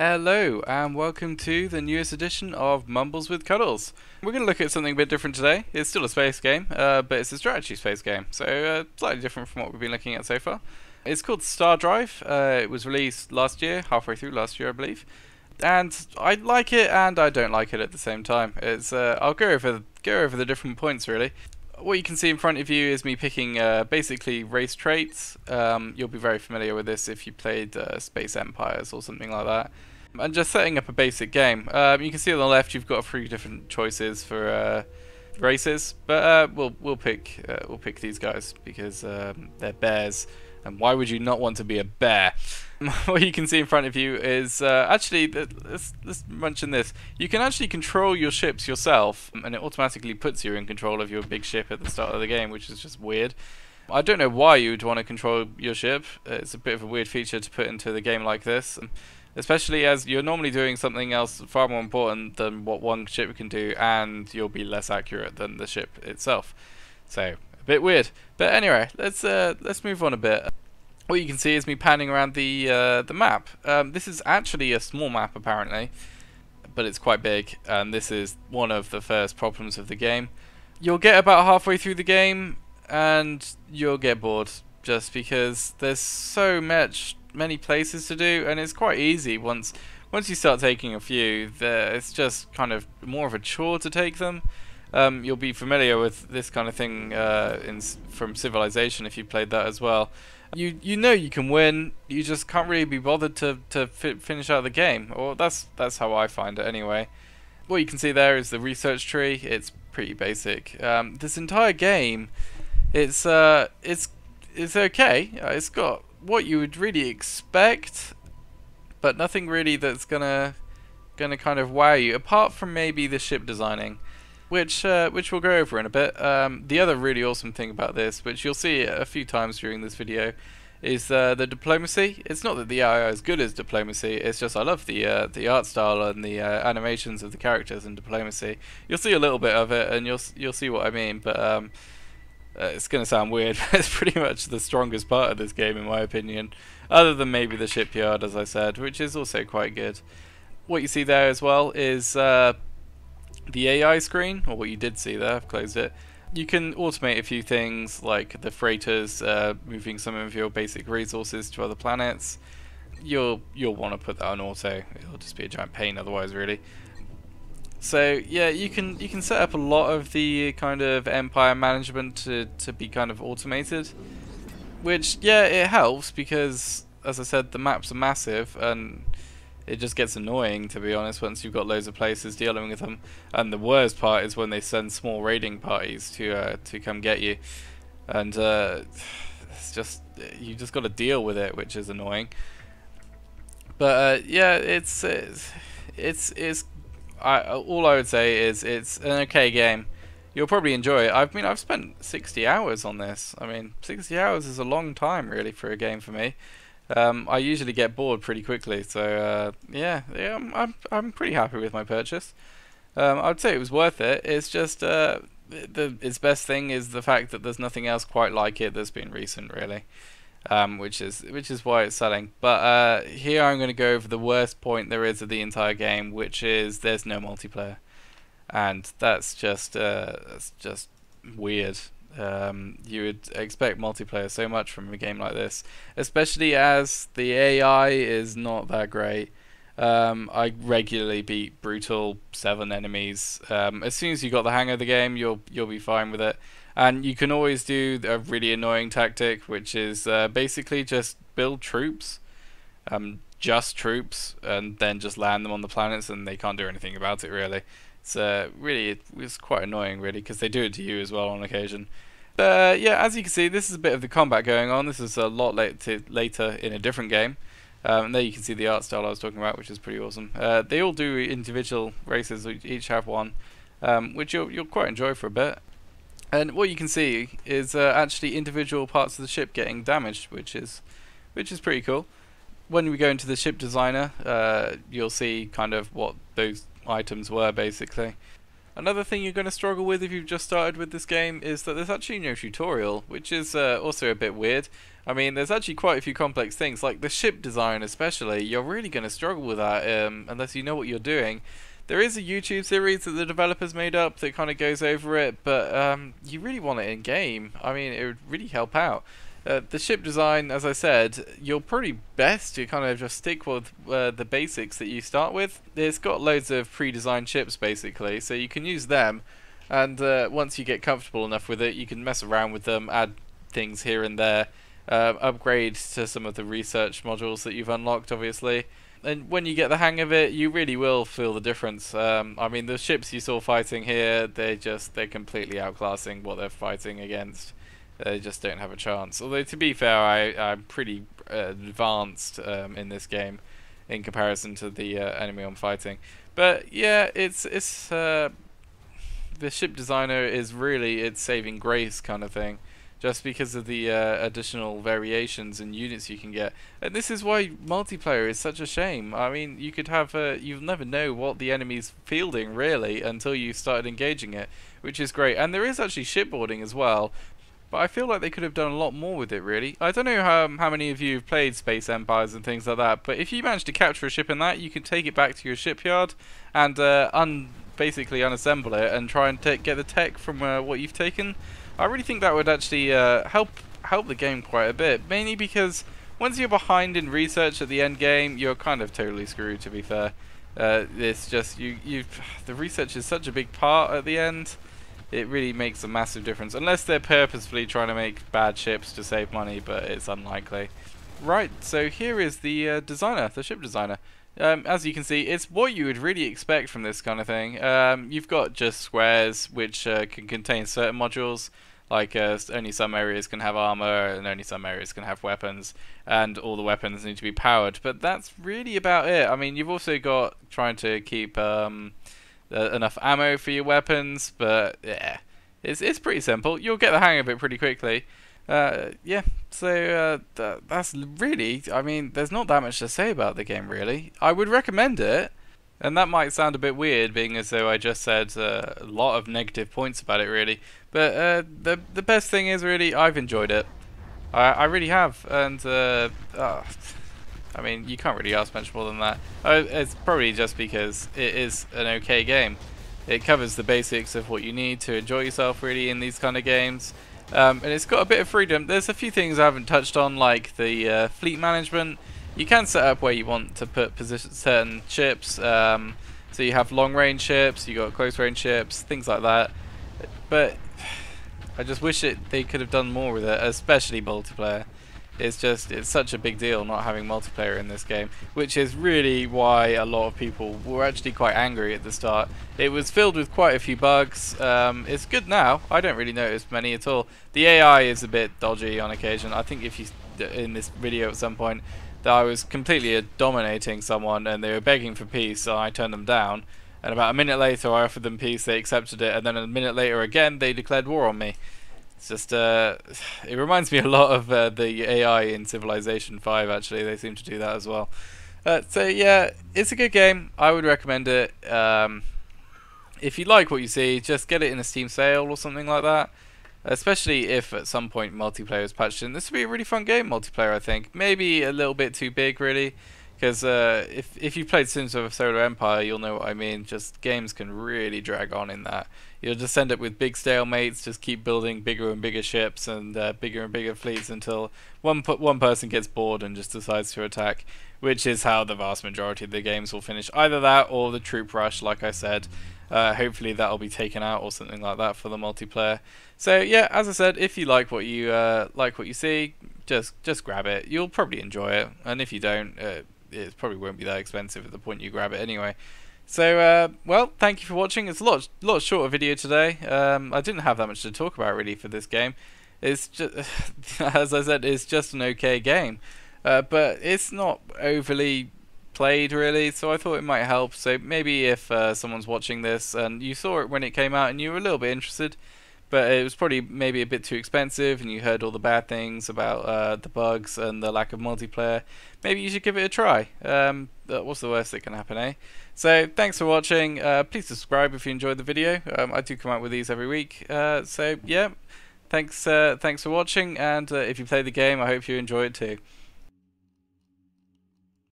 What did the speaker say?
Hello and welcome to the newest edition of Mumbles with Cuddles. We're going to look at something a bit different today. It's still a space game, but it's a strategy space game, so slightly different from what we've been looking at so far. It's called Stardrive. It was released last year, halfway through last year I believe. And I like it and I don't like it at the same time. It's I'll go over the different points really. What you can see in front of you is me picking basically race traits. You'll be very familiar with this if you played Space Empires or something like that. And just setting up a basic game. You can see on the left you've got a few different choices for races, but we'll pick these guys because they're bears. And why would you not want to be a bear? What you can see in front of you is actually, let's mention this. You can actually control your ships yourself, and it automatically puts you in control of your big ship at the start of the game, which is just weird. I don't know why you'd want to control your ship. It's a bit of a weird feature to put into the game like this, especially as you're normally doing something else far more important than what one ship can do, and you'll be less accurate than the ship itself. So a bit weird. But anyway, let's move on a bit. What you can see is me panning around the map. This is actually a small map apparently, but it's quite big, and this is one of the first problems of the game. You'll get about halfway through the game and you'll get bored just because there's so many places to do, and it's quite easy once you start taking a few. It's just kind of more of a chore to take them. You'll be familiar with this kind of thing from Civilization if you played that as well. You know you can win, you just can't really be bothered to finish out the game, or that's how I find it anyway. What you can see there is the research tree. It's pretty basic. This entire game, it's okay. It's got what you would really expect, but nothing really that's gonna kind of wow you, apart from maybe the ship designing, which we'll go over in a bit. The other really awesome thing about this, which you'll see a few times during this video, is the diplomacy. It's not that the AI is good as diplomacy, it's just I love the art style and the animations of the characters in diplomacy. You'll see a little bit of it and you'll see what I mean, but it's going to sound weird, but it's pretty much the strongest part of this game in my opinion, other than maybe the shipyard, as I said, which is also quite good. What you see there as well is the AI screen, or what you did see there. I've closed it. You can automate a few things like the freighters, moving some of your basic resources to other planets. You'll want to put that on auto. It'll just be a giant pain otherwise, really. So yeah, you can set up a lot of the kind of empire management to be kind of automated, which yeah, it helps because, as I said, the maps are massive and it just gets annoying, to be honest, once you've got loads of places dealing with them. And the worst part is when they send small raiding parties to come get you, and it's just, you just got to deal with it, which is annoying. But yeah, all I would say is it's an okay game. You'll probably enjoy it. I've spent 60 hours on this. I mean, 60 hours is a long time really for a game for me. I usually get bored pretty quickly, so yeah, I'm pretty happy with my purchase. I'd say it was worth it. It's just its best thing is the fact that there's nothing else quite like it that's been recent, really, which is why it's selling. But here I'm going to go over the worst point there is of the entire game, which is there's no multiplayer, and that's just weird. You would expect multiplayer so much from a game like this, especially as the AI is not that great. I regularly beat brutal 7 enemies. As soon as you got the hang of the game, you'll be fine with it. And you can always do a really annoying tactic, which is basically just build troops, just troops, and then just land them on the planets, and they can't do anything about it really. So really, it's quite annoying really, because they do it to you as well on occasion. Yeah, as you can see, this is a bit of the combat going on. This is a lot later in a different game. And there you can see the art style I was talking about, which is pretty awesome. They all do individual races, each have one, which you'll quite enjoy for a bit. And what you can see is actually individual parts of the ship getting damaged, which is pretty cool. When we go into the ship designer, you'll see kind of what those items were basically. Another thing you're going to struggle with if you've just started with this game is that there's actually no tutorial, which is also a bit weird. I mean, there's actually quite a few complex things, like the ship design especially. You're really going to struggle with that unless you know what you're doing. There is a YouTube series that the developers made up that kind of goes over it, but you really want it in game. I mean, it would really help out. The ship design, as I said, you're probably best to kind of just stick with the basics that you start with. It's got loads of pre-designed ships basically, so you can use them, and once you get comfortable enough with it, you can mess around with them, add things here and there, upgrade to some of the research modules that you've unlocked obviously. And when you get the hang of it, you really will feel the difference. I mean, the ships you saw fighting here, they're completely outclassing what they're fighting against. They just don't have a chance. Although, to be fair, I'm pretty advanced in this game in comparison to the enemy I'm fighting. But yeah, the ship designer is really its saving grace kind of thing, just because of the additional variations and units you can get. And this is why multiplayer is such a shame. I mean, you could have you'll never know what the enemy's fielding really until you started engaging it, which is great. And there is actually shipboarding as well. But I feel like they could have done a lot more with it, really. I don't know how many of you have played Space Empires and things like that, but if you manage to capture a ship in that, you can take it back to your shipyard and basically unassemble it and try and get the tech from what you've taken. I really think that would actually help the game quite a bit, mainly because once you're behind in research at the end game, you're kind of totally screwed, to be fair. It's just the research is such a big part at the end. It really makes a massive difference, unless they're purposefully trying to make bad ships to save money, but it's unlikely. Right, so here is the designer, the ship designer. As you can see, it's what you would really expect from this kind of thing. You've got just squares, which can contain certain modules, like only some areas can have armor, and only some areas can have weapons, and all the weapons need to be powered, but that's really about it. I mean, you've also got trying to keep enough ammo for your weapons, but yeah, it's pretty simple. You'll get the hang of it pretty quickly. Yeah, so that's really, I mean, there's not that much to say about the game really. I would recommend it, and that might sound a bit weird being as though I just said a lot of negative points about it really, but the best thing is really I've enjoyed it. I really have, and I mean, you can't really ask much more than that. It's probably just because it is an okay game. It covers the basics of what you need to enjoy yourself really in these kind of games. And it's got a bit of freedom. There's a few things I haven't touched on, like the fleet management. You can set up where you want to put certain ships. So you have long range ships, you got close range ships, things like that. But I just wish they could have done more with it, especially multiplayer. It's such a big deal not having multiplayer in this game, which is really why a lot of people were actually quite angry at the start. It was filled with quite a few bugs. It's good now. I don't really notice many at all. The AI is a bit dodgy on occasion. I think if you in this video at some point that I was completely dominating someone and they were begging for peace, so I turned them down. And about a minute later I offered them peace, they accepted it, and then a minute later again they declared war on me. It's just, it reminds me a lot of the AI in Civilization 5 actually. They seem to do that as well. So yeah, it's a good game. I would recommend it. If you like what you see, just get it in a Steam sale or something like that. Especially if at some point multiplayer is patched in. This would be a really fun game, multiplayer, I think. Maybe a little bit too big really. Because if you've played Sims of a Solar Empire, you'll know what I mean. Just games can really drag on in that. You'll just end up with big stalemates, just keep building bigger and bigger ships and bigger and bigger fleets until one person gets bored and just decides to attack, which is how the vast majority of the games will finish. Either that or the troop rush, like I said. Hopefully that'll be taken out or something like that for the multiplayer. So yeah, as I said, if you like what you see, just grab it. You'll probably enjoy it, and if you don't, it probably won't be that expensive at the point you grab it anyway. So, well, thank you for watching. It's a lot shorter video today. I didn't have that much to talk about really for this game. It's just, as I said, it's just an okay game, but it's not overly played really. So I thought it might help. So maybe if someone's watching this and you saw it when it came out and you were a little bit interested, but it was probably maybe a bit too expensive, and you heard all the bad things about the bugs and the lack of multiplayer, maybe you should give it a try. What's the worst that can happen, eh? So thanks for watching. Please subscribe if you enjoyed the video. I do come out with these every week. So yeah, thanks for watching, and if you play the game, I hope you enjoy it too.